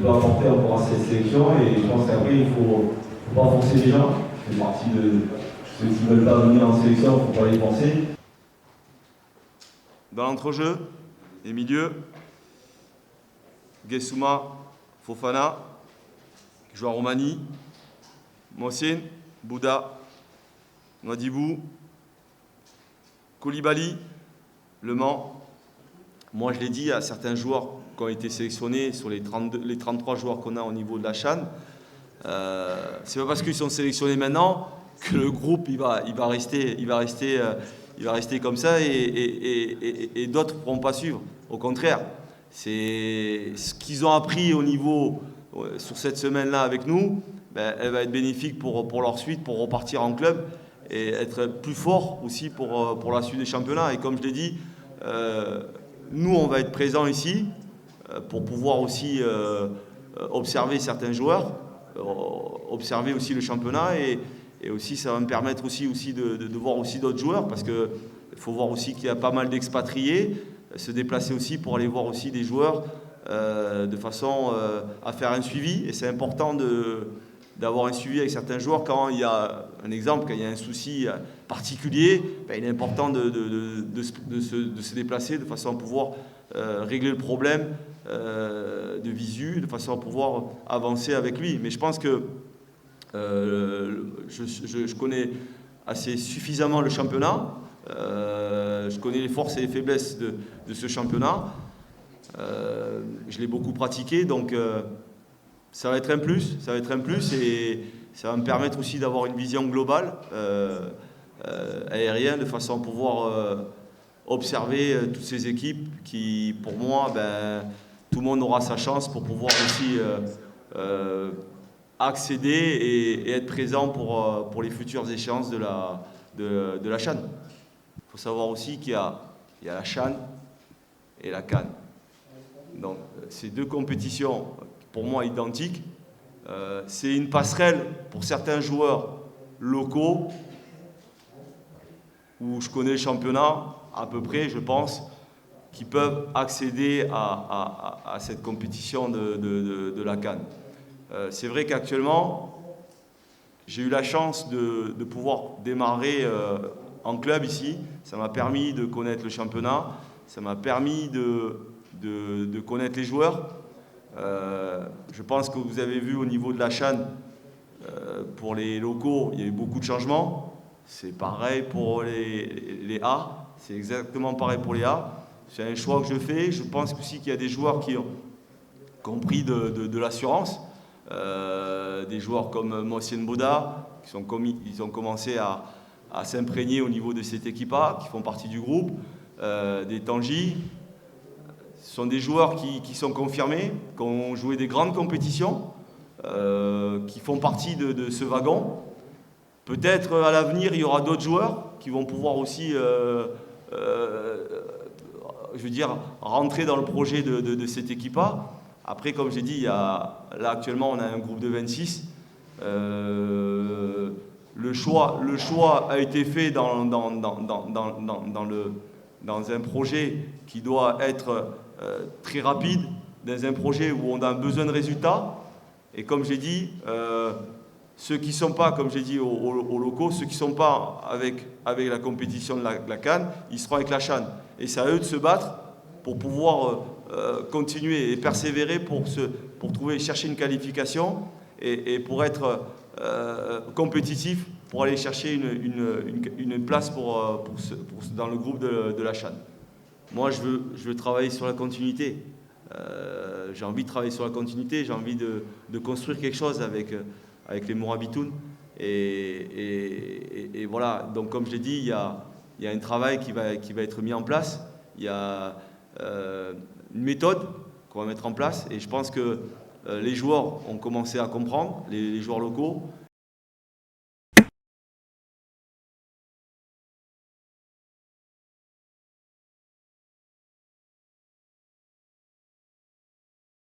peut apporter encore à cette sélection. Et je pense qu'après, il ne faut pas forcer les gens. C'est partie de ceux qui ne veulent pas venir en sélection, il ne faut pas les forcer. Dans l'entrejeu, les milieux, Guessouma, Fofana, qui joue à Roumanie, Mohsin, Bouda, Nouadhibou, Koulibaly, Le Mans. Moi, je l'ai dit à certains joueurs qui ont été sélectionnés sur les 33 joueurs qu'on a au niveau de la CHAN. C'est pas parce qu'ils sont sélectionnés maintenant que le groupe il va rester comme ça et d'autres ne pourront pas suivre. Au contraire, c'est ce qu'ils ont appris au niveau sur cette semaine-là avec nous, ben, elle va être bénéfique pour leur suite, pour repartir en club et être plus fort aussi pour la suite des championnats. Et comme je l'ai dit, nous on va être présents ici pour pouvoir aussi observer certains joueurs, observer aussi le championnat et aussi ça va me permettre aussi de voir aussi d'autres joueurs parce qu'il faut voir aussi qu'il y a pas mal d'expatriés, se déplacer aussi pour aller voir aussi des joueurs de façon à faire un suivi. Et c'est important d'avoir un suivi avec certains joueurs quand il y a un exemple, quand il y a un souci particulier, ben, il est important de se déplacer de façon à pouvoir régler le problème de visu, de façon à pouvoir avancer avec lui. Mais je pense que je connais assez suffisamment le championnat, je connais les forces et les faiblesses de ce championnat, je l'ai beaucoup pratiqué, donc ça va être un plus et ça va me permettre aussi d'avoir une vision globale aérienne de façon à pouvoir observer toutes ces équipes qui, pour moi, ben, tout le monde aura sa chance pour pouvoir aussi accéder et être présent pour les futures échéances de la CHAN. Il faut savoir aussi qu'il y a la CHAN et la CAN. Donc, ces deux compétitions, pour moi, identiques. C'est une passerelle pour certains joueurs locaux où je connais le championnat à peu près, je pense, qui peuvent accéder à cette compétition de la CAN. C'est vrai qu'actuellement, j'ai eu la chance de pouvoir démarrer en club ici. Ça m'a permis de connaître le championnat, ça m'a permis de connaître les joueurs. Je pense que vous avez vu au niveau de la CHAN, pour les locaux, il y a eu beaucoup de changements. C'est pareil pour les A, c'est exactement pareil pour les A. C'est un choix que je fais. Je pense aussi qu'il y a des joueurs qui ont compris de l'assurance. Des joueurs comme Mohsin Bouda, ils ont commencé à s'imprégner au niveau de cette équipe-là, qui font partie du groupe. Des Tanguy. Ce sont des joueurs qui sont confirmés, qui ont joué des grandes compétitions, qui font partie de ce wagon. Peut-être à l'avenir, il y aura d'autres joueurs qui vont pouvoir aussi, rentrer dans le projet de cette équipe-là. Après, comme j'ai dit, là actuellement, on a un groupe de 26. Le choix a été fait dans un projet qui doit être très rapide, dans un projet où on a besoin de résultats. Et comme j'ai dit, ceux qui ne sont pas, comme j'ai dit aux locaux, ceux qui ne sont pas avec la compétition de la CAN, ils seront avec la CHAN. Et c'est à eux de se battre pour pouvoir continuer et persévérer pour chercher une qualification et pour être compétitif, pour aller chercher une place dans le groupe de la CHAN. Moi, je veux travailler sur la continuité. J'ai envie de travailler sur la continuité, j'ai envie de construire quelque chose avec les Mourabitoun. Et voilà, donc comme je l'ai dit, il y a un travail qui va être mis en place. Il y a une méthode qu'on va mettre en place. Et je pense que les joueurs ont commencé à comprendre, les joueurs locaux.